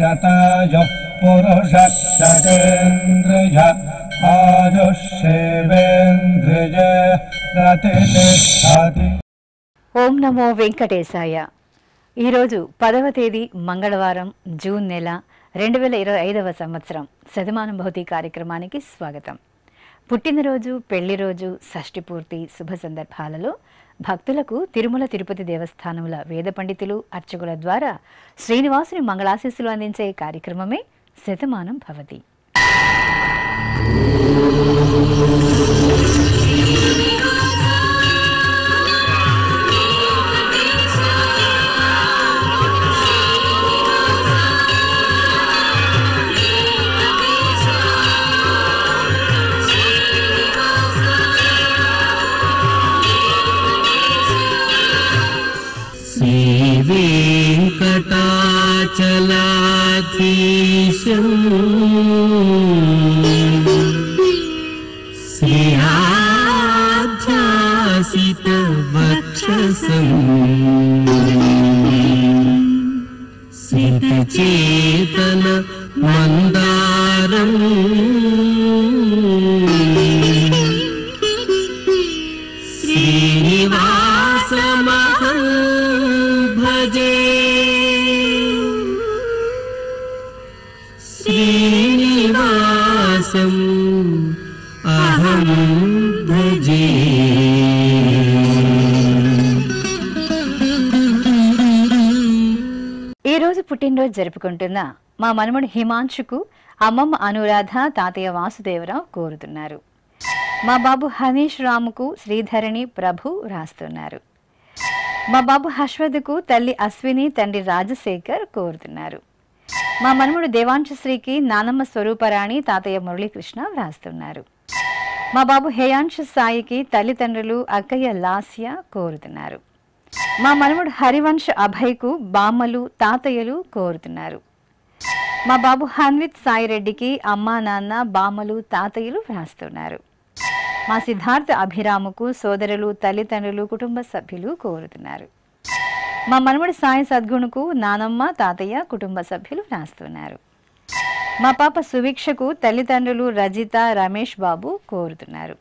शतायुः पुरुषः शतेन्द्रिय आयुष्येवेन्द्रिये प्रतिष्ठति। ఓం నమో వెంకటేశాయ. ఈరోజు 10వ తేదీ మంగళవారం, జూన్ నెల 2025వ సంవత్సరం. శతమానం భౌతి కార్యక్రమానికి స్వాగతం. పుట్టినరోజు, పెళ్లిరోజు, షష్ఠి పూర్తి శుభ సందర్భాలలో భక్తులకు తిరుమల తిరుపతి దేవస్థానముల వేద పండితులు, అర్చకుల ద్వారా శ్రీనివాసుని మంగళాశీస్సులు అందించే కార్యక్రమమే శతమానం భవతి. श्रीवेङ्कटाचलाधीशं श्रीयाध्यासितवक्षसं सितचेतन मन्दारम् श्रीनिवासमहं भजे, श्रीनिवासम् अहं भजे. ఈ రోజు పుట్టినరోజు జరుపుకుంటున్న మా మనమడు హిమాంశుకు అమ్మమ్మ అనురాధ, తాతయ్య వాసుదేవరావు కోరుతున్నారు. మా బాబు హనీష్ రాముకు శ్రీధరణి ప్రభు రాస్తున్నారు. మా బాబు హర్షవర్ధకు తల్లి అశ్విని, తండ్రి రాజశేఖర్ కోరుతున్నారు. మా మనముడు దేవాంశశ్రీకి నానమ్మ స్వరూపరాణి, తాతయ్య మురళీకృష్ణ వ్రాస్తున్నారు. మా బాబు హేయాంశ సాయికి తల్లిదండ్రులు అక్కయ్య లాస్య కోరుతున్నారు. మా మనముడు హరివంశ అభయ్కు బామ్మలు, తాతయ్యలు కోరుతున్నారు. మా బాబు హన్విత్ సాయిరెడ్డికి అమ్మా, నాన్న, బామ్మలు, తాతయ్యలు వ్రాస్తున్నారు. మా సిద్ధార్థ అభిరాముకు సోదరులు, తల్లిదండ్రులు, కుటుంబ సభ్యులు కోరుతున్నారు. మా మనవడి సాయి సద్గుణకు నానమ్మ, తాతయ్య, కుటుంబ సభ్యులు రాస్తున్నారు. మా పాప సువీక్షకు తల్లిదండ్రులు రజిత, రమేష్ బాబు కోరుతున్నారు.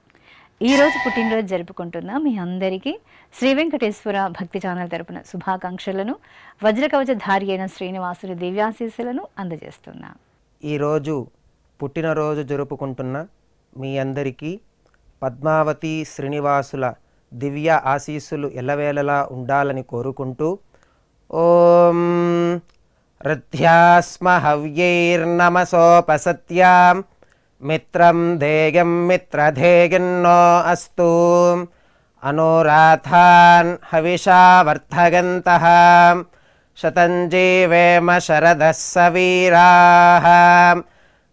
ఈరోజు పుట్టినరోజు జరుపుకుంటున్న మీ అందరికీ శ్రీ వెంకటేశ్వర భక్తి ఛానల్ తరపున శుభాకాంక్షలను, వజ్రకవచధారి అయిన శ్రీనివాసుని దివ్యాశీస్సులను అందజేస్తున్నా. ఈరోజు పుట్టినరోజు జరుపుకుంటున్న మీ అందరికీ పద్మావతి శ్రీనివాసుల దివ్య ఆశీస్సులు ఎల్లవేళలా ఉండాలని కోరుకుంటూ ఓం రథ్యాస్మ హవ్యైర్నమసోపసత్యాం మిత్రం ధేయం మిత్రధేయన్నో అస్తు అనురాధాన్ హవిషా వర్ధగంతః శతం జీవేమ శరదః సవీరాః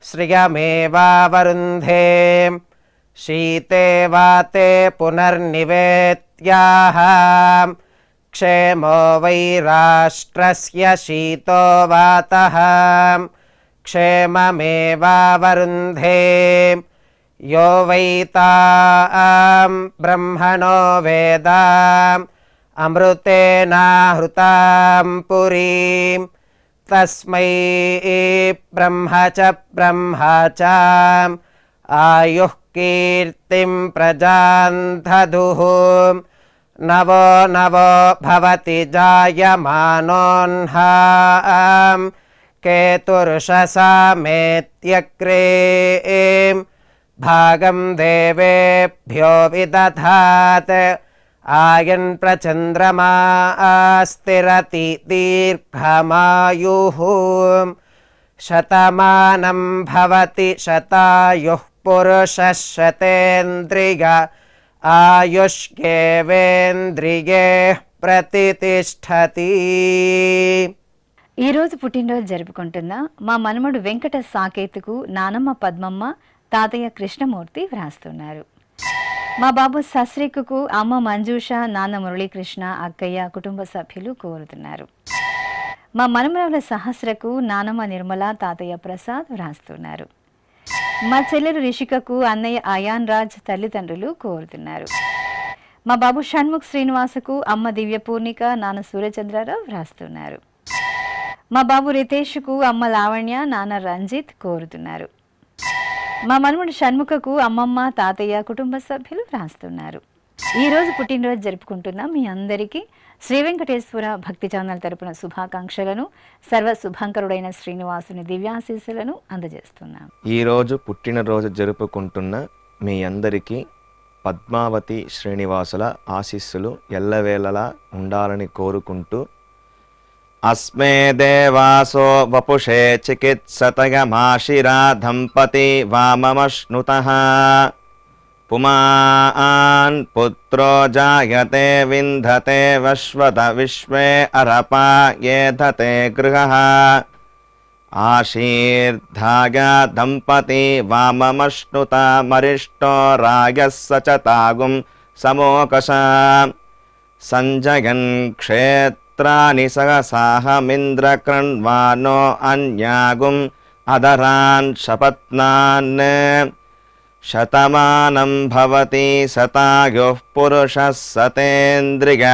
శ్రియమేవావరుంధే शीते वाते पुनर्निवेत्याः क्षेमो वै राष्ट्रस्य शीतो वातः क्षेममेवावरुन्धे यो वै तां ब्रह्मणो वेदाम् अमृतेनाहृतां पुरीं तस्मै ब्रह्म च आयुः कीर्तिं प्रजान्धधुः नवो नवो भवति जायमानोऽह्नां केतुर्षसामेत्यग्रे भागं देवेभ्यो विदधात् आयन् प्रचन्द्रमा स्थिरति दीर्घमायुः शतमानं भवति शतायुः पुरुषः शतेन्द्रिय आयुष्येवेन्द्रिये प्रतिष्ठति. ఈరోజు పుట్టినరోజు జరుపుకుంటున్న మా మనమడు వెంకట సాకేతుకు నానమ్మ పద్మమ్మ, తాతయ్య కృష్ణమూర్తి వ్రాస్తున్నారు. మా బాబు సశ్రీకు అమ్మ మంజూష, నాన్న మురళీకృష్ణ, అక్కయ్య, కుటుంబ సభ్యులు కోరుతున్నారు. మా మనమరావుల సహస్రకు నానమ్మ నిర్మల, తాతయ్య ప్రసాద్ వ్రాస్తున్నారు. మా చెల్లెలు రిషికకు అన్నయ్య అయాన్ రాజ్, తల్లిదండ్రులు కోరుతున్నారు. మా బాబు షణ్ముఖ్ శ్రీనివాసుకు అమ్మ దివ్యపూర్ణిక, నాన్న సూర్యచంద్రరావు వ్రాస్తున్నారు. మా బాబు రితేష్కు అమ్మ లావణ్య, నాన్న రంజిత్ కోరుతున్నారు. మా మనవడు షణ్ముఖకు అమ్మమ్మ, తాతయ్య, కుటుంబ సభ్యులు రాస్తున్నారు. ఈరోజు పుట్టినరోజు జరుపుకుంటున్న మీ అందరికీ శ్రీ వెంకటేశ్వర భక్తి ఛానల్ తరపున శుభాకాంక్షలను, సర్వ శుభంకరుడైన శ్రీనివాసుని దివ్యాశీస్సులను అందజేస్తున్నాం. ఈరోజు పుట్టినరోజు జరుపుకుంటున్న మీ అందరికీ పద్మావతి శ్రీనివాసుల ఆశీస్సులు ఎల్లవేళలా ఉండాలని కోరుకుంటూ అస్మే దేవాసో వపుషే చికిత్సతగమాశిరా దంపతి వామమశ్నుతః పుమాన్ పుత్రో జాయతే వింధతే వశ్వత విశ్వే అరపా ఏధతే గృహః ఆశీర్ధాయ దంపతి వామమశ్నుత మరిష్టో రాగः సచతాగుం సమోకష సంజయన్ క్షేత్రాని సహసాహమింద్రకృణ్వానో అన్యాగుం అదరాన్ శపత్నాన్ శతమానం భవతి శతాయుః పురుషः సతేంద్రియ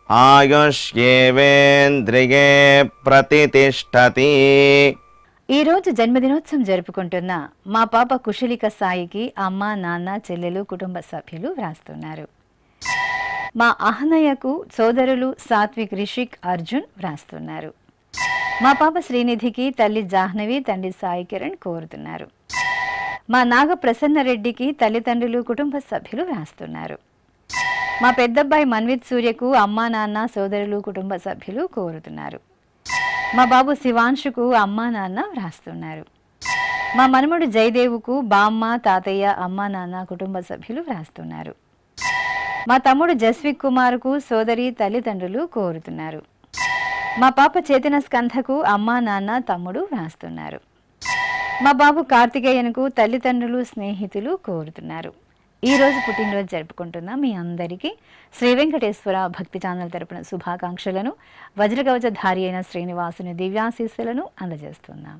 ఆయుష్యేవేంద్రియే ప్రతితిష్టతి. ఈరోజు జన్మదినోత్సవం జరుపుకుంటున్న మా పాప కుశలిక సాయికి అమ్మ, నాన్న, చెల్లెలు, కుటుంబ సభ్యులు వ్రాస్తున్నారు. మా అహనయ్యకు సోదరులు సాత్విక్, రిషిక్, అర్జున్ వ్రాస్తున్నారు. మా పాప శ్రీనిధికి తల్లి జాహ్నవి, తండ్రి సాయి కిరణ్ కోరుతున్నారు. మా నాగ ప్రసన్న రెడ్డికి తల్లిదండ్రులు, కుటుంబ సభ్యులు వ్రాస్తున్నారు. మా పెద్దబ్బాయి మన్విత్ సూర్యకు అమ్మ, నాన్న, సోదరులు, కుటుంబ సభ్యులు కోరుతున్నారు. మా బాబు శివాంశుకు అమ్మ, నాన్న వ్రాస్తున్నారు. మా మనముడు జయదేవుకు బామ్మ, తాతయ్య, అమ్మ, నాన్న, కుటుంబ సభ్యులు వ్రాస్తున్నారు. మా తమ్ముడు జస్విక్ కుమార్కు సోదరి, తల్లిదండ్రులు కోరుతున్నారు. మా పాప చేతన స్కంధకు అమ్మ, నాన్న, తమ్ముడు వ్రాస్తున్నారు. మా బాబు కార్తికేయన్కు తల్లిదండ్రులు, స్నేహితులు కోరుతున్నారు. ఈరోజు పుట్టినరోజు జరుపుకుంటున్న మీ అందరికీ శ్రీ వెంకటేశ్వర భక్తి ఛానల్ తరపున శుభాకాంక్షలను, వజ్రకవచధారి అయిన శ్రీనివాసుని దివ్యాశీస్సులను అందజేస్తున్నాం.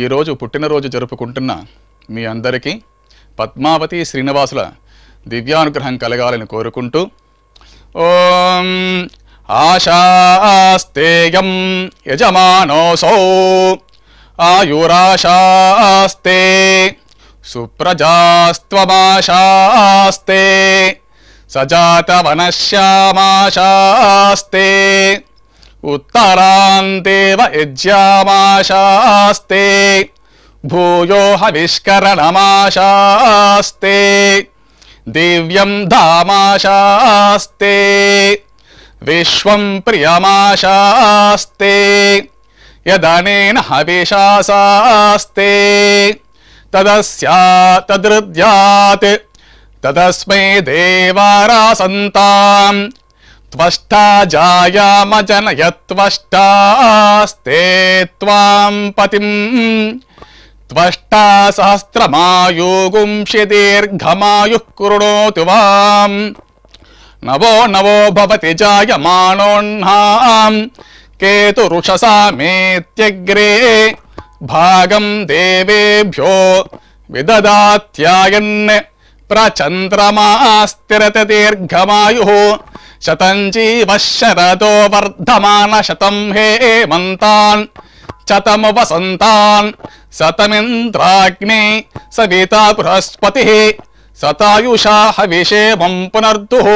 ఈరోజు పుట్టినరోజు జరుపుకుంటున్న మీ అందరికీ పద్మావతి శ్రీనివాసుల దివ్యానుగ్రహం కలగాలని కోరుకుంటూ ఓం ఆశాస్తేయం యజమానోసౌ ఆయురాశాస్తే సుప్రజాస్త్వమాశాస్తే సజాతవనశ్యామాశాస్తే ఉత్తరాందేవ యజ్యామాశాస్తే భూయో హవిష్కరణమాశాస్తే దివ్యం ధామాశాస్తే విశ్వం ప్రియమాశాస్తే యదనేన హవిషాశాస్తే తదస్యాతదృద్యాత్ తదస్మై దేవారాసంతాం త్వష్టా జాయామజనయత్వష్టాస్తే త్వాం పతిం త్వష్టా సహస్రమాయుగుంషి దీర్ఘమాయుః కృణోతు వాం నవో నవో భవతి జాయమానోన్నాం కేతురుషసామేత్యగ్రే భాగం దేవేభ్యో విదదాత్యాయన్ ప్రచంద్రమాస్తిరత దీర్ఘమాయుః శతం జీవః శరదో వర్ధమాన శతం హేమంతాన్ శతము వసంతాన్ శతమింద్రాగ్నే సవితా బృహస్పతిః శతాయుషా హవిషేమం పునర్దుః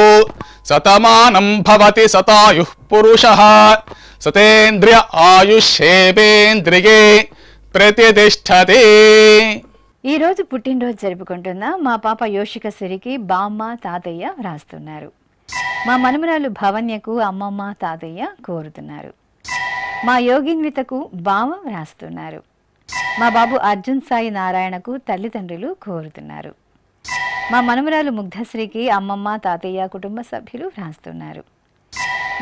శతమానం భవతి శతాయుః పురుషః సతేంద్రియ ఆయుష్యేవేంద్రియే ప్రతితిష్టతి. ఈరోజు పుట్టినరోజు జరుపుకుంటున్న మా పాప యోషిక సిరికి బామ్మ, తాతయ్య వ్రాస్తున్నారు. మా మనుమరాలు భవన్యకు అమ్మమ్మ, తాతయ్య కోరుతున్నారు. మా యోగిన్వితకు బావ వ్రాస్తున్నారు. మా బాబు అర్జున్ సాయి నారాయణకు తల్లిదండ్రులు కోరుతున్నారు. మా మనుమరాలు ముగ్ధశ్రీకి అమ్మమ్మ, తాతయ్య, కుటుంబ సభ్యులు వ్రాస్తున్నారు.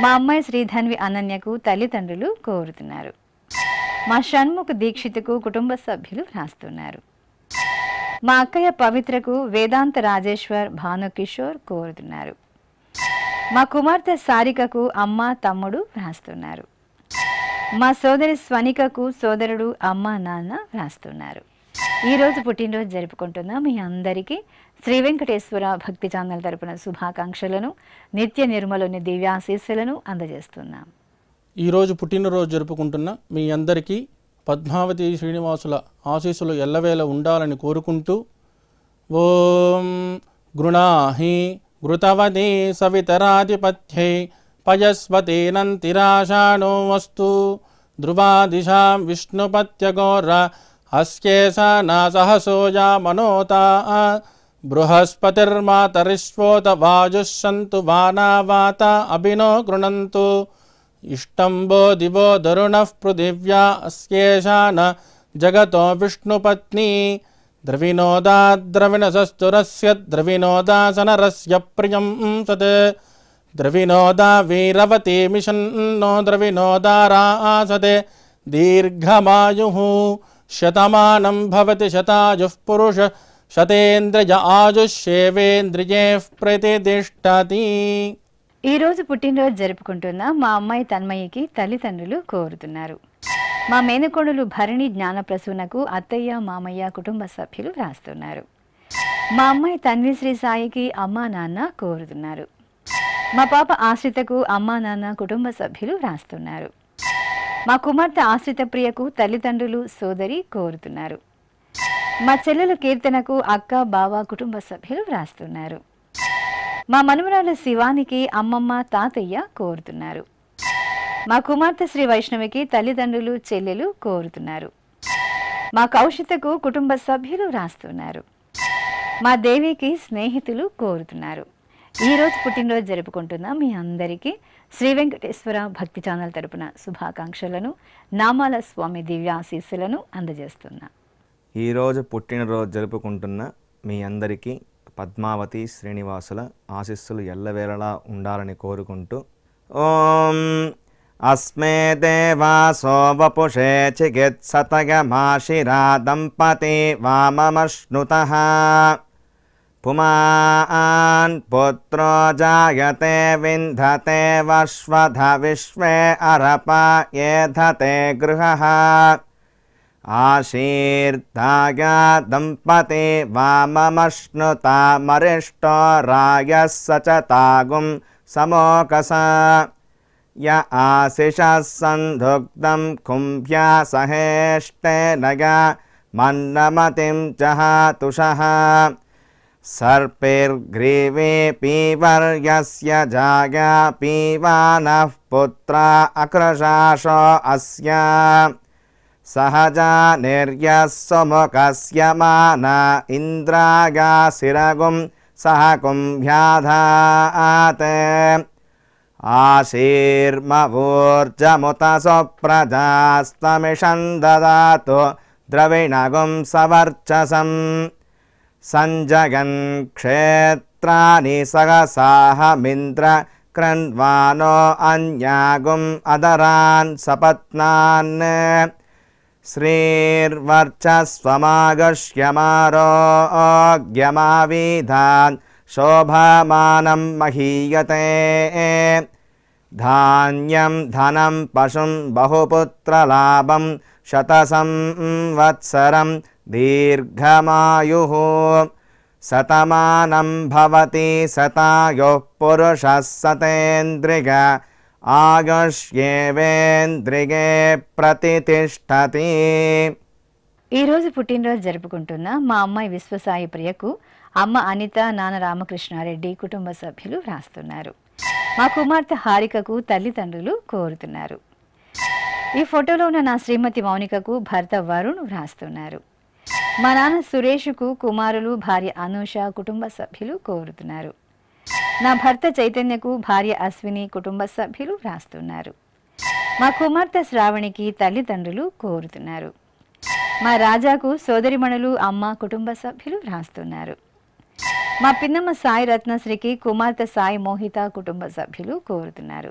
మా అమ్మాయి శ్రీధన్వి అనన్యకు తల్లిదండ్రులు కోరుతున్నారు. మా షణ్ముఖ్ దీక్షిత్కు కుటుంబ సభ్యులు వ్రాస్తున్నారు. మా అక్కయ్య పవిత్రకు వేదాంత రాజేశ్వర్, భానుకిషోర్ కోరుతున్నారు. మా కుమార్తె సారికకు అమ్మ, తమ్ముడు వ్రాస్తున్నారు. మా సోదరి స్వనికకు సోదరుడు, అమ్మ, నాన్న వ్రాస్తున్నారు. ఈరోజు పుట్టినరోజు జరుపుకుంటున్న మీ అందరికీ శ్రీ వెంకటేశ్వర భక్తి ఛానల్ తరపున శుభాకాంక్షలను, నిత్య నిర్మలుని దివ్యాశీస్సులను అందజేస్తున్నాం. ఈరోజు పుట్టినరోజు జరుపుకుంటున్న మీ అందరికీ పద్మావతి శ్రీనివాసుల ఆశీస్సులు ఎల్లవేళ ఉండాలని కోరుకుంటూ ఓం గృణాహి ఘృతవతి సవితరాధిపత్యై పయస్వతేనంతిరాషాణో వస్తు ధ్రువాదిశాం విష్ణుపత్యగోర హస్యేషానా సహసోజా మనోతా బృహస్పతిర్మాతరిష్వోత వాజుస్సంతు వానావాత అభినో గృణంతు ఇష్టంబో దివో దరుణః పృథివ్యా అస్యేషాన జగతో విష్ణుపత్ని ద్రవినోదా ద్రవిణసస్తురస్య ద్రవినోదాసనరస్య ప్రియం సత్ ద్రవినోదా వీరవతి మిషన్నో ద్రవినోదారాసతే దీర్ఘమాయుః శతమానం భవతి శతాయుః పురుష శతేంద్రియ ఆయుష్యేవేంద్రియే ప్రతిష్టతి. ఈరోజు పుట్టినరోజు జరుపుకుంటున్న మా అమ్మాయి తన్మయ్యకి తల్లిదండ్రులు కోరుతున్నారు. మా మేనకోడలు భరణి జ్ఞానప్రసూనకు అత్తయ్య మామయ్య కుటుంబ సభ్యులు రాస్తున్నారు. మా అమ్మాయి తన్వి శ్రీ సాయికి అమ్మా నాన్న కోరుతున్నారు. మా పాప ఆశ్రితకు అమ్మా నాన్న కుటుంబ సభ్యులు రాస్తున్నారు. మా కుమార్తె ఆశ్రిత ప్రియకు తల్లిదండ్రులు సోదరి కోరుతున్నారు. మా చెల్లెలు కీర్తనకు అక్క బావ కుటుంబ సభ్యులు రాస్తున్నారు. మా మనుమరాలు శివానికి అమ్మమ్మ తాతయ్య కోరుతున్నారు. మా కుమార్తె శ్రీ వైష్ణవికి తల్లిదండ్రులు చెల్లెలు కోరుతున్నారు. మా కౌశితకు కుటుంబ సభ్యులు రాస్తున్నారు. మా దేవికి స్నేహితులు కోరుతున్నారు. ఈరోజు పుట్టినరోజు జరుపుకుంటున్న మీ అందరికీ శ్రీ వెంకటేశ్వర భక్తి ఛానల్ తరపున శుభాకాంక్షలను నామాల స్వామి దివ్యాశీస్సులను అందజేస్తున్నా. ఈరోజు పుట్టినరోజు జరుపుకుంటున్న మీ అందరికీ పద్మావతి శ్రీనివాసుల ఆశీస్సులు ఎల్లవేళలా ఉండాలని కోరుకుంటూ ఓం అస్మే దేవాసో వపుషే చికిత్సతయమాశిరా దంపతి వామమశ్నుతః పుమాన్ పుత్రో జాయతే వింధతే వశ్వధ విశ్వే అరప ఏధతే గృహః ఆశీర్దాయ దంపతి వామమశ్నుతామరిష్టో రాయః సచతాగుం సమోకస య ఆశిషः సంధుగ్ధం కుంభ్యా సహేష్టేనయ మన్నమతిం జహాతుషః సర్పైర్గ్రీవే పీవర్యస్య జాయా పీవానః పుత్రా అక్రశాశో అస్య సహజా నిర్యస్సుముఖస్య మానా ఇంద్రాగాసిరగుం సహ కుంభ్యాధాత్ ఆశీర్మవూర్జముత సుప్రజాస్తమిషం దదాతు ద్రవిణగుం సవర్చసం సంజగన్ క్షేత్రాని సహసాహమింద్ర క్రన్వానో అన్యాగుం అదరాన్ సపత్నాన్ శ్రీర్వర్చస్వమాగశ్యమారోగ్యమావిధాన్ శోభమానం మహీయతే ధాన్యం ధనం పశుం బహుపుత్రలాభం శతసంవత్సరం దీర్ఘమాయుః శతమానం భవతి శతాయుః పురుషः శతేంద్రియ ఆయుష్యేవేంద్రియే ప్రతిష్టతి. ఈరోజు పుట్టినరోజు జరుపుకుంటున్న మా అమ్మాయి విశ్వసాయి ప్రియకు అమ్మ అనిత నాన్న రామకృష్ణారెడ్డి కుటుంబ సభ్యులు రాస్తున్నారు. మా కుమార్తె హారికకు తల్లిదండ్రులు కోరుతున్నారు. ఈ ఫోటోలో ఉన్న నా శ్రీమతి మౌనికకు భర్త వరుణ్ రాస్తున్నారు. మా నాన్న సురేష్కు కుమారులు భార్య అనూష కుటుంబ సభ్యులు కోరుతున్నారు. నా భర్త చైతన్యకు భార్య అశ్విని కుటుంబ సభ్యులు రాస్తున్నారు. మా కుమార్తె శ్రావణికి తల్లిదండ్రులు కోరుతున్నారు. మా రాజాకు సోదరిమణులు అమ్మ కుటుంబ సభ్యులు రాస్తున్నారు. మా పిన్నమ్మ సాయి రత్నశ్రీకి కుమార్తె సాయి మోహిత కుటుంబ సభ్యులు కోరుతున్నారు.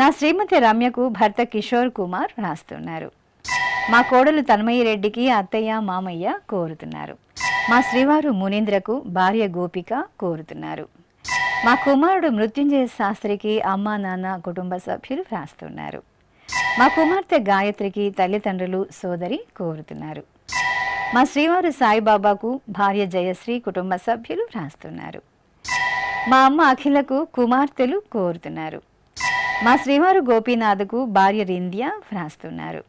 నా శ్రీమతి రమ్యకు భర్త కిషోర్ కుమార్ రాస్తున్నారు. మా కోడలు తన్మయ్య రెడ్డికి అత్తయ్య మామయ్య కోరుతున్నారు. మా శ్రీవారు మునీంద్రకు భార్య గోపిక కోరుతున్నారు. మా కుమారుడు మృత్యుంజయ శాస్త్రికి అమ్మా నాన్న కుటుంబ సభ్యులు రాస్తున్నారు. మా కుమార్తె గాయత్రికి తల్లిదండ్రులు సోదరి కోరుతున్నారు. మా శ్రీవారు సాయిబాబాకు భార్య జయశ్రీ కుటుంబ సభ్యులు రాస్తున్నారు. మా అమ్మ అఖిలకు కుమార్తెలు కోరుతున్నారు. మా శ్రీవారు గోపీనాథ్కు భార్య రింద్య వ్రాస్తున్నారు.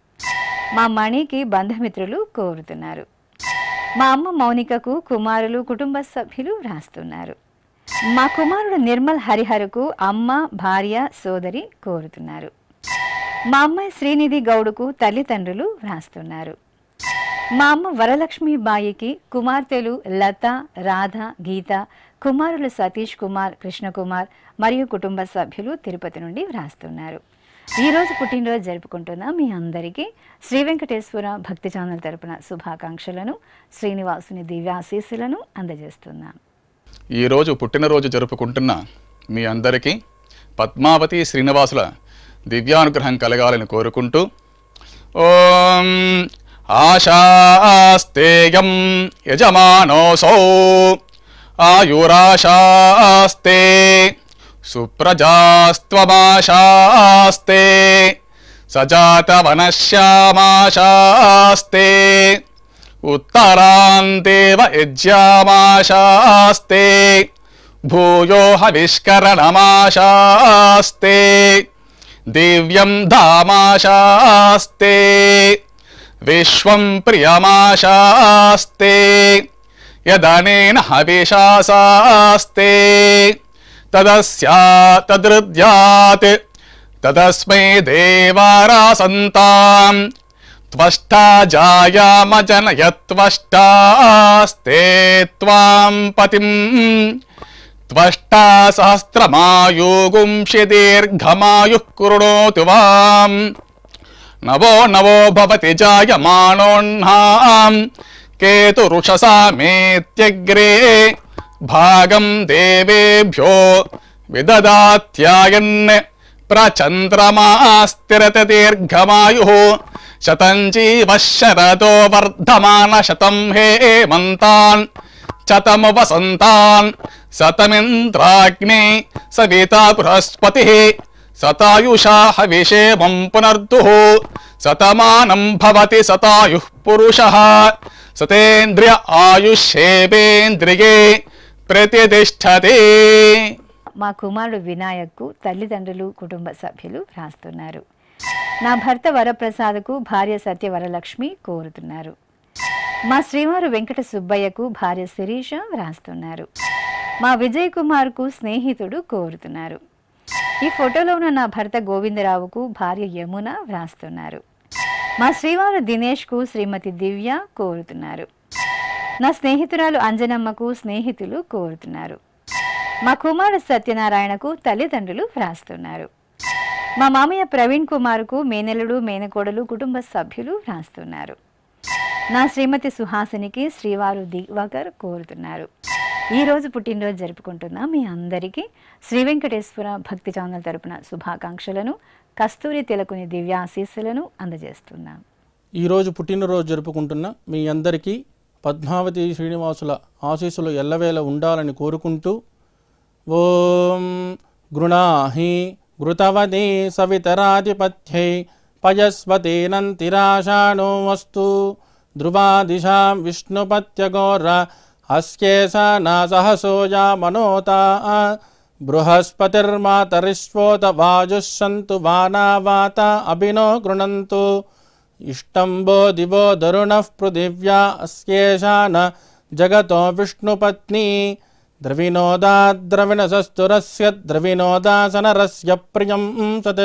మా మణికి బంధుమిత్రులు కోరుతున్నారు. మా అమ్మ మౌనికకు కుమారులు కుటుంబ సభ్యులు వ్రాస్తున్నారు. మా కుమారుడు నిర్మల్ హరిహరకు అమ్మ భార్య సోదరి కోరుతున్నారు. మా అమ్మాయి శ్రీనిధి గౌడుకు తల్లిదండ్రులు వ్రాస్తున్నారు. మా అమ్మ వరలక్ష్మి బాయికి కుమార్తెలు లత, రాధ, గీత, కుమారులు సతీష్ కుమార్, కృష్ణకుమార్ మరియు కుటుంబ సభ్యులు తిరుపతి నుండి వ్రాస్తున్నారు. ఈరోజు పుట్టినరోజు జరుపుకుంటున్న మీ అందరికీ శ్రీ వెంకటేశ్వర భక్తి ఛానల్ తరపున శుభాకాంక్షలను, శ్రీనివాసుని దివ్యాశీస్సులను అందజేస్తున్నాను. ఈరోజు పుట్టినరోజు జరుపుకుంటున్న మీ అందరికీ పద్మావతి శ్రీనివాసుల దివ్యానుగ్రహం కలగాలని కోరుకుంటూ ఓం ఆశాస్తేయం యజమానోసౌ ఆయురాశాస్తే సుప్రజాస్త్వమాశాస్తే సజాతవనశ్యామాశాస్తే ఉత్తరాందేవ యజ్యామాశాస్తే భూయో హవిష్కరణమాశాస్తే దివ్యం ధామాశాస్తే విశ్వం ప్రియమాశాస్తే యదనేన హవిషాశాస్తే తదస్యాతదృద్యాత్ తదస్మై దేవారాసంతాం త్వష్టా జాయామజనయత్వష్టాస్తే త్వాం పతిం త్వష్టా సహస్రమాయుగుంషి దీర్ఘమాయుః కృణోతు వాం నవో నవో భవతి జాయమానోన్హాం కేతురుషసామేత్యగ్రే భాగం దేవేభ్యో విదదాత్యాయన్ ప్రచంద్రమా స్థిరత దీర్ఘమాయుః శతం జీవః శరదో వర్ధమాన శతం హేమంతాన్ శతము వసంతాన్ శతమింద్రాగ్నే సవితా బృహస్పతిః శతాయుషా హవిషేమం పునర్దుః శతమానం భవతి శతాయుః పురుషః సతేంద్రియ ఆయుష్యేవేంద్రియే ప్రతిష్టతే. మా కుమారుడు వినాయక్కు తల్లిదండ్రులు కుటుంబ సభ్యులు వ్రాస్తున్నారు. నా భర్త వరప్రసాద్కు భార్య సత్యవరలక్ష్మి కోరుతున్నారు. మా శ్రీవారు వెంకట సుబ్బయ్యకు భార్య శిరీష వ్రాస్తున్నారు. మా విజయ్ కుమార్కు స్నేహితుడు కోరుతున్నారు. ఈ ఫోటోలో ఉన్న నా భర్త గోవిందరావుకు భార్య యమున వ్రాస్తున్నారు. మా శ్రీవారు దినేష్కు శ్రీమతి దివ్య కోరుతున్నారు. నా స్నేహితురాలు అంజనమ్మకు స్నేహితులు కోరుతున్నారు. మా కుమారుడు సత్యనారాయణకు తల్లిదండ్రులు వ్రాస్తున్నారు. మా మామయ్య ప్రవీణ్ కుమార్కు మేనలుడు మేనకోడలు కుటుంబ సభ్యులు వ్రాస్తున్నారు. నా శ్రీమతి సుహాసినికి శ్రీవారు దివాకర్ కోరుతున్నారు. ఈరోజు పుట్టినరోజు జరుపుకుంటున్న మీ అందరికీ శ్రీ వెంకటేశ్వర భక్తి ఛానల్ తరపున శుభాకాంక్షలను, కస్తూరి తిలకుని దివ్యాశీస్సులను అందజేస్తున్నాం. ఈరోజు పుట్టినరోజు జరుపుకుంటున్న మీ అందరికీ పద్మావతి శ్రీనివాసుల ఆశీస్సులు ఎల్లవేళ ఉండాలని కోరుకుంటూ ఓం గృణాహి ఘృతవదే సవితరాధిపత్యై పయస్వతేనంతిరాషాణో వస్తు ధ్రువాదిశాం విష్ణుపత్యగోర అస్యేషా నా సహసోజా మనోతా బృహస్పతిర్మాతరిష్వోత వాజుస్సంతు వానావాత అభినో గృణంతు ఇష్టంబో దివో దరుణః పృథివ్యా అస్యేషా న జగతో విష్ణుపత్ని ద్రవినోదా ద్రవిణసస్తురస్య ద్రవినోదాసనరస్య ప్రియం సత్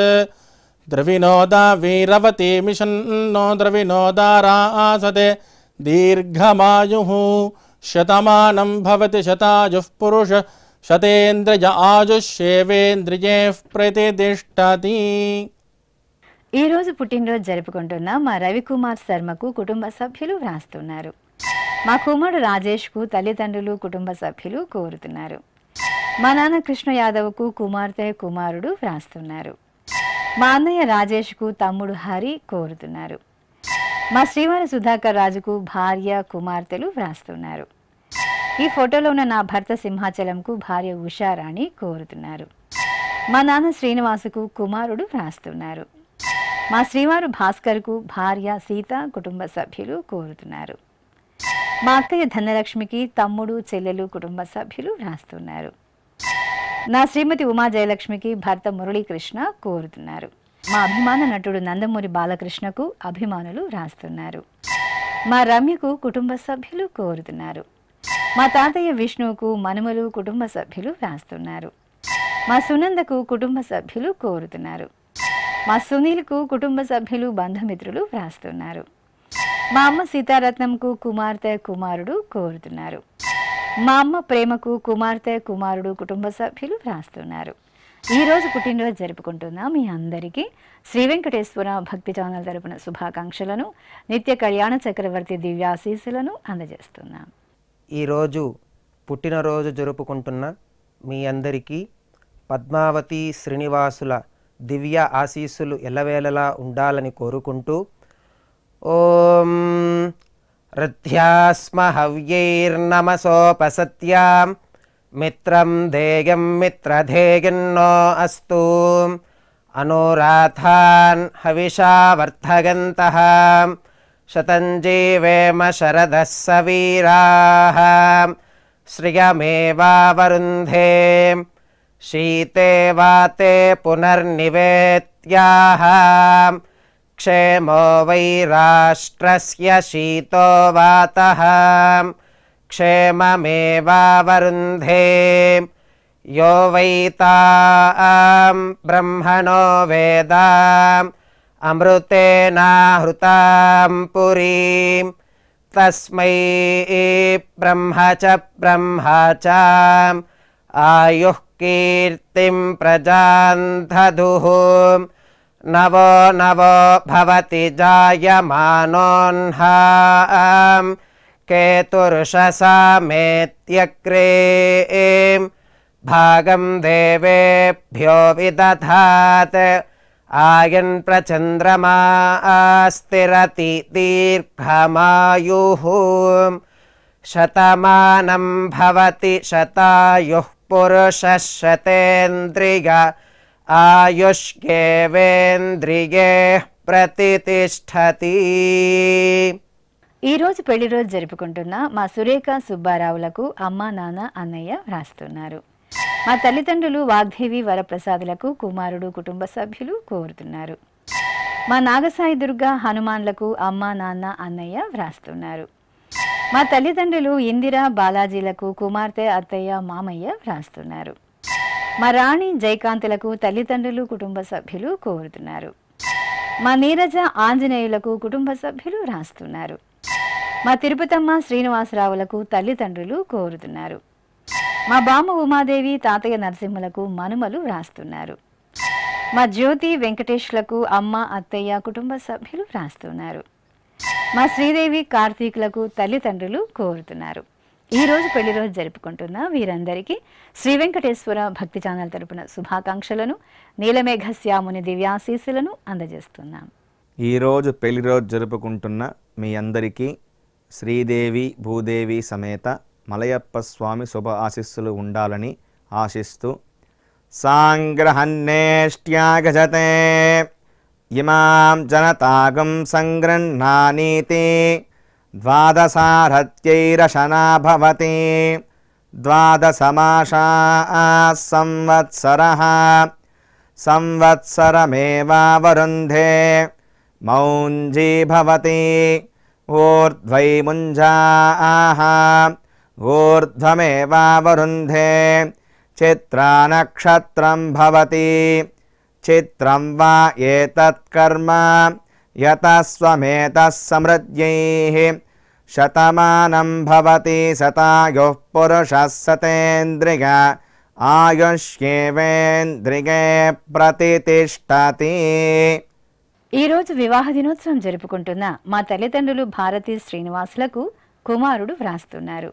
ద్రవినోదా వీరవతి మిషన్నో ద్రవినోదారాసతే దీర్ఘమాయుః శతమానం భవతి శతాయుః పురుష శతేంద్రియ ఆయుష్యేవేంద్రియే ప్రతిష్టతి. ఈరోజు పుట్టినరోజు జరుపుకుంటున్న మా రవికుమార్ శర్మకు కుటుంబ సభ్యులు వ్రాస్తున్నారు. మా కుమారుడు రాజేష్కు తల్లిదండ్రులు కుటుంబ సభ్యులు కోరుతున్నారు. మా నాన్న కృష్ణ యాదవ్కు కుమార్తె కుమారుడు వ్రాస్తున్నారు. మా అన్నయ్య రాజేష్కు తమ్ముడు హరి కోరుతున్నారు. మా శ్రీవారి సుధాకర్ రాజుకు భార్య కుమార్తెలు వ్రాస్తున్నారు. ఈ ఫోటోలో ఉన్న నా భర్త సింహాచలంకు భార్య ఉషారాణి కోరుతున్నారు. మా నాన్న శ్రీనివాసుకు కుమారుడు వ్రాస్తున్నారు. మా శ్రీవారు భాస్కర్కు భార్య సీత కుటుంబ సభ్యులు కోరుతున్నారు. మా అక్కయ్య ధనలక్ష్మికి తమ్ముడు చెల్లెలు కుటుంబ సభ్యులు వ్రాస్తున్నారు. నా శ్రీమతి ఉమా జయలక్ష్మికి భర్త మురళీకృష్ణ కోరుతున్నారు. మా అభిమాన నటుడు నందమూరి బాలకృష్ణకు అభిమానులు రాస్తున్నారు. మా రమ్యకు కుటుంబ సభ్యులు కోరుతున్నారు. మా తాతయ్య విష్ణువుకు మనుమలు కుటుంబ సభ్యులు రాస్తున్నారు. మా సునందకు కుటుంబ సభ్యులు కోరుతున్నారు. మా సునీల్కు కుటుంబ సభ్యులు బంధుమిత్రులు రాస్తున్నారు. మా అమ్మ సీతారత్నంకు కుమార్తె కుమారుడు కోరుతున్నారు. మా అమ్మ ప్రేమకు కుమార్తె కుమారుడు కుటుంబ సభ్యులు రాస్తున్నారు. ఈరోజు పుట్టినరోజు జరుపుకుంటున్న మీ అందరికీ శ్రీ వెంకటేశ్వర భక్తి ఛానల్ తరపున శుభాకాంక్షలను, నిత్య కళ్యాణ చక్రవర్తి దివ్యాశీస్సులను అందజేస్తున్నాం. ఈరోజు పుట్టినరోజు జరుపుకుంటున్న మీ అందరికీ పద్మావతి శ్రీనివాసుల దివ్య ఆశీస్సులు ఎల్లవేళలా ఉండాలని కోరుకుంటూ ఓం రథ్యాస్మ హవ్యైర్నమసోపసత్యాం మిత్రం ధేయం మిత్రధేయన్నో అస్తు అనురాధాన్ హవిషా వర్ధగంతః శతం జీవేమ శరదః సవీరాః శ్రియమేవావరుంధే శీతే వాతే పునర్నివేత్యాః క్షేమో వై రాష్ట్రస్య శీతో వాతః క్షేమమేవావరుంధే యో వై తాం బ్రహ్మణో వేద అమృతేనాహృతాం పురీం తస్మై బ్రహ్మ చ ఆయుః కీర్తిం ప్రజాం దదుః నవో నవో భవతి జాయమానోన్హాం కేతుర్షసామేత్యగ్రే భాగం దేవేభ్యో విదధాత్ ఆయన్ ప్రచంద్రమా స్థిరతి దీర్ఘమాయుః శతమానం భవతి శతాయుః పురుషः శతేంద్రియ ఆయుష్యేవేంద్రియే ప్రతిష్ఠతి. ఈరోజు పెళ్లి రోజు జరుపుకుంటున్న మా సురేఖ సుబ్బారావులకు అమ్మ నాన్న అన్నయ్య రాస్తున్నారు. మా తల్లిదండ్రులు వాగ్దేవి వరప్రసాదులకు కుమారుడు కుటుంబ సభ్యులు కోరుతున్నారు. మా నాగసాయి దుర్గా హనుమాన్లకు అమ్మ నాన్న అన్నయ్య వ్రాస్తున్నారు. మా తల్లిదండ్రులు ఇందిరా బాలాజీలకు కుమార్తె అత్తయ్య మామయ్య వ్రాస్తున్నారు. మా రాణి జయకాంతులకు తల్లిదండ్రులు కుటుంబ సభ్యులు కోరుతున్నారు. మా నీరజ ఆంజనేయులకు కుటుంబ సభ్యులు రాస్తున్నారు. మా తిరుపతమ్మ శ్రీనివాసరావులకు తల్లిదండ్రులు కోరుతున్నారు. మా బామ్మ ఉమాదేవి తాతయ్య నరసింహులకు మనుమలు రాస్తున్నారు. మా జ్యోతి వెంకటేష్లకు అమ్మ అత్తయ్య కుటుంబ సభ్యులు రాస్తున్నారు. మా శ్రీదేవి కార్తీకులకు తల్లిదండ్రులు కోరుతున్నారు. ఈరోజు పెళ్లి రోజు జరుపుకుంటున్న వీరందరికీ శ్రీ వెంకటేశ్వర భక్తి ఛానల్ తరపున శుభాకాంక్షలను, నీలమేఘ శ్యాముని దివ్యాశీస్సులను అందజేస్తున్నాం. ఈరోజు పెళ్లి రోజు జరుపుకుంటున్న మీ అందరికీ శ్రీదేవి భూదేవి సమేత మలయప్ప స్వామి శుభ ఆశీస్సులు ఉండాలని ఆశిస్తూ సాంగ్రహన్నేష్ట్యాగజతే ఇమాం జనతాగం సంగృహ్ణానీతి ద్వాదశారథ్యైరశనా భవతి ద్వాదశమాసా సంవత్సరః సంవత్సరమేవావరుంధే మౌంజీ భవతి ఊర్ధ్వై ముంజాః ఊర్ధ్వమేవావరుంధే చిత్రానక్షత్రం భవతి చిత్రం వా ఏతత్కర్మ యతస్వమేతః సమృద్ధ్యైః శతమానం భవతి శతాయుః పురుషः శతేంద్రియ ఆయుష్యేవేంద్రియే ప్రతిష్ఠతి. ఈరోజు వివాహ దినోత్సవం జరుపుకుంటున్న మా తల్లిదండ్రులు భారతీ శ్రీనివాసులకు కుమారుడు వ్రాస్తున్నారు.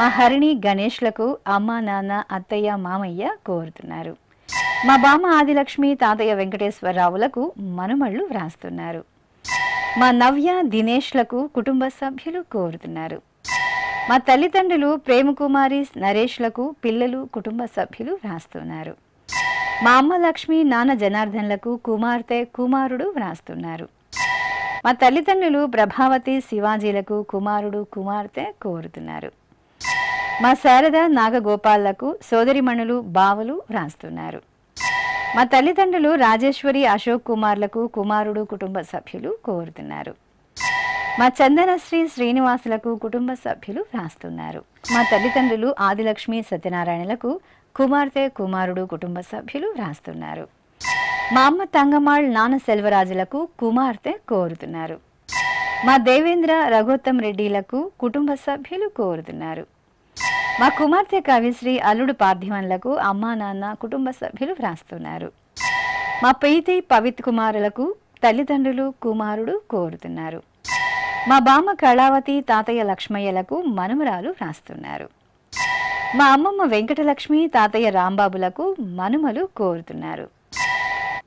మా హరిణి గణేష్లకు అమ్మ నాన్న అత్తయ్య మామయ్య కోరుతున్నారు. మా బామ్మ ఆదిలక్ష్మి తాతయ్య వెంకటేశ్వరరావులకు మనుమళ్ళు వ్రాస్తున్నారు. మా నవ్య దినేష్లకు కుటుంబ సభ్యులు కోరుతున్నారు. మా తల్లిదండ్రులు ప్రేమకుమారి నరేష్లకు పిల్లలు కుటుంబ సభ్యులు వ్రాస్తున్నారు. మా అమ్మ లక్ష్మి నాన్న జనార్దన్లకు కుమార్తె కుమారుడు వ్రాస్తున్నారు. మా తల్లిదండ్రులు ప్రభావతి శివాజీలకు కుమారుడు కుమార్తె కోరుతున్నారు. మా శారద నాగగోపాలకు సోదరిమణులు బావలు రాస్తున్నారు. మా తల్లిదండ్రులు రాజేశ్వరి అశోక్ కుమార్లకు కుమారుడు కుటుంబ సభ్యులు కోరుతున్నారు. మా చందనశ్రీ శ్రీనివాసులకు కుటుంబ సభ్యులు రాస్తున్నారు. మా తల్లిదండ్రులు ఆదిలక్ష్మి సత్యనారాయణలకు కుమార్తె కుమారుడు కుటుంబ సభ్యులు రాస్తున్నారు. మా అమ్మ తంగమాళ్ నాన్న సెల్వరాజులకు కుమార్తె కోరుతున్నారు. మా దేవేంద్ర రఘోత్తం రెడ్డిలకు కుటుంబ సభ్యులు కోరుతున్నారు. మా కుమార్తె కవిశ్రీ అల్లుడు పార్థివన్లకు అమ్మా నాన్న కుటుంబ సభ్యులు వ్రాస్తున్నారు. మా ప్రీతి పవిత్ కుమారులకు తల్లిదండ్రులు కుమారుడు కోరుతున్నారు. మా బామ్మ కళావతి తాతయ్య లక్ష్మయ్యలకు మనుమరాలు వ్రాస్తున్నారు. మా అమ్మమ్మ వెంకటలక్ష్మి తాతయ్య రాంబాబులకు మనుమలు కోరుతున్నారు.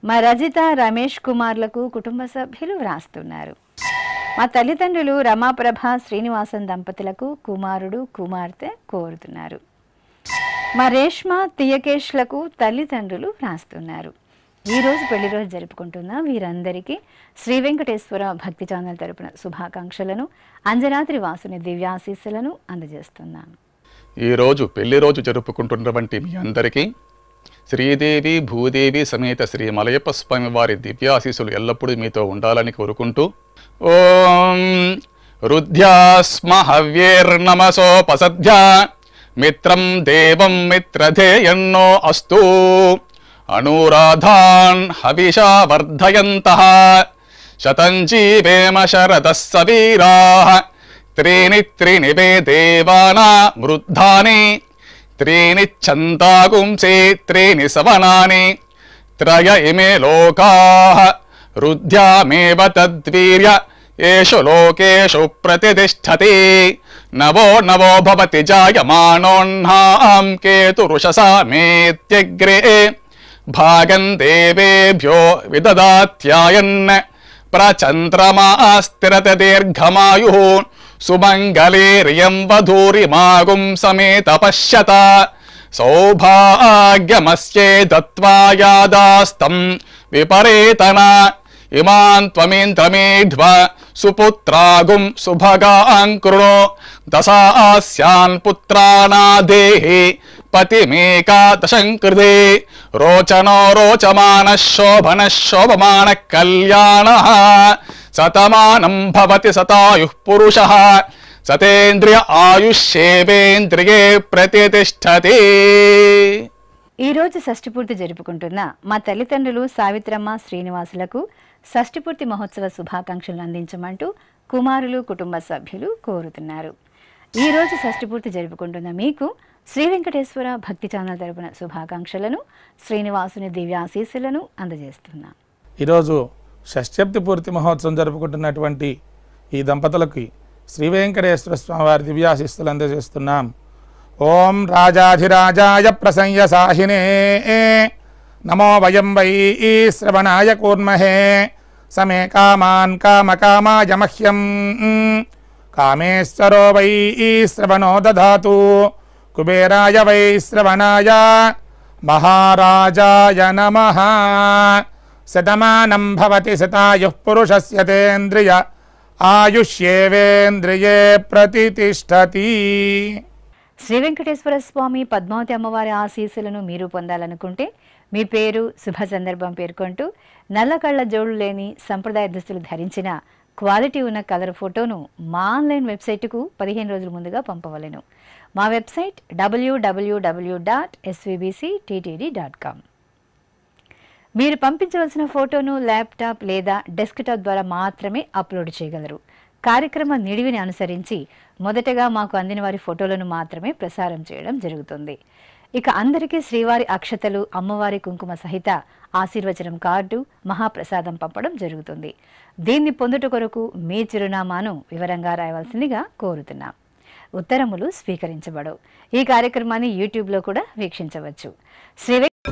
మా రజిత రమేష్ కుమార్లకు కుటుంబ సభ్యులు వ్రాస్తున్నారు. మా తల్లిదండ్రులు రమాప్రభ శ్రీనివాసన్ దంపతులకు కుమారుడు కుమార్తె కోరుతున్నారు. మా రేష్మ తియకేష్లకు తల్లిదండ్రులు వ్రాస్తున్నారు. ఈరోజు పెళ్లి రోజు జరుపుకుంటున్న వీరందరికీ శ్రీ వెంకటేశ్వర భక్తి ఛానల్ తరపున శుభాకాంక్షలను అంజనాద్రి వాసుని దివ్యాశీస్సులను అందజేస్తున్నాను. ఈరోజు పెళ్లి రోజు జరుపుకుంటున్నటువంటి మీ అందరికీ శ్రీదేవి భూదేవి సమేత శ్రీ మలయప్ప స్వామి వారి దివ్యాశీస్సులు ఎల్లప్పుడూ మీతో ఉండాలని కోరుకుంటూ ఓం రుద్ధ్యాస్మ హవ్యేర్నమసోపసధ్యా మిత్రం దేవం మిత్రధేయన్నో అస్తు అనురాధాన్ హవిషా వర్ధయంతః శతం జీవేమ శరదః సవీరాః త్రీణి త్రీణి వే దేవానా వృద్ధాని త్రీణి ఛందాగుంసే త్రీణి సవనాని త్రయ ఇమే లోకాః రుద్ధ్యామేవ తద్వీర్య ఏషు లోకేషు ప్రతిష్ఠతి నవో నవో భవతి జాయమానోన్నాం కేతురుషసా మేత్యగ్రే భాగం దేవేభ్యో విదదాత్యాయన్ ప్రచంద్రమా స్థిరత దీర్ఘమాయుః సుమంగళేర్యం వధూరిమాగుం సమేత పశ్యత సౌభాగ్యమస్యే దత్వా యాదాస్తం విపరేతన ఇమాన్ త్వమేంద్రమేధ్వ సుపుత్రాగుం సుభగాం కృణో దశాస్యాన్ పుత్రానాదేహి పతిమేకాదశం కృతే రోచనో రోచమాన శోభన శోభమాన కళ్యాణ శతమానం భవతి శతాయుః పురుషః సతేంద్రియ ఆయుష్యేవేంద్రియే ప్రతిష్ఠతి. ఈరోజు షష్ఠిపూర్తి జరుపుకుంటున్న మా తల్లిదండ్రులు సావిత్రమ్మ శ్రీనివాసులకు షష్ఠిపూర్తి మహోత్సవ శుభాకాంక్షలు అందించమంటూ కుమారులు కుటుంబ సభ్యులు కోరుతున్నారు. ఈరోజు షష్ఠిపూర్తి జరుపుకుంటున్న మీకు శ్రీ వెంకటేశ్వర భక్తి ఛానల్ తరపున శుభాకాంక్షలను శ్రీనివాసుని దివ్యాశీస్సులను అందజేస్తున్నాం. ఈరోజు షష్ఠ్యప్తి పూర్తి మహోత్సవం జరుపుకుంటున్నటువంటి ఈ దంపతులకి శ్రీ వెంకటేశ్వర స్వామివారి దివ్యాశీస్సులు అందజేస్తున్నాం. ఓం రాజాధిరాజాయ ప్రసంయసాహినే నమో వయం వై శ్రవణాయ కూర్మహే సమే కామాన్ కామకామాయ మహ్యం కామేశ్వరో వై శ్రవణో దధాతు కుబేరాయ వై శ్రవణాయ మహారాజాయ నమః. శతమానం భవతి శతాయుః పురుషస్య తేంద్రియ ఆయుష్యేవేంద్రియే ప్రతిష్ఠతి. శ్రీ వెంకటేశ్వర స్వామి పద్మావతి అమ్మవారి ఆశీస్సులను మీరు పొందాలనుకుంటే మీ పేరు శుభ సందర్భం పేర్కొంటూ నల్ల కళ్ళ జోడు లేని సంప్రదాయ దుస్తులు ధరించిన క్వాలిటీ ఉన్న కలర్ ఫోటోను మా ఆన్లైన్ వెబ్సైటుకు 15 రోజుల ముందుగా పంపవలెను. మా వెబ్సైట్ www.svbcttd.com. మీరు పంపించవలసిన ఫోటోను ల్యాప్టాప్ లేదా డెస్క్టాప్ ద్వారా మాత్రమే అప్లోడ్ చేయగలరు. కార్యక్రమ నిడివిని అనుసరించి మొదటగా మాకు అందిన వారి ఫోటోలను మాత్రమే ప్రసారం చేయడం జరుగుతుంది. ఇక అందరికీ శ్రీవారి అక్షతలు అమ్మవారి కుంకుమ సహిత ఆశీర్వచనం కార్డు మహాప్రసాదం పంపడం జరుగుతుంది. దీన్ని పొందుట కొరకు మీ చిరునామాను వివరంగా రాయవలసిందిగా కోరుతున్నాం. ఉత్తరములు స్వీకరించబడవు. ఈ కార్యక్రమాన్ని యూట్యూబ్లో కూడా వీక్షించవచ్చు. శ్రీ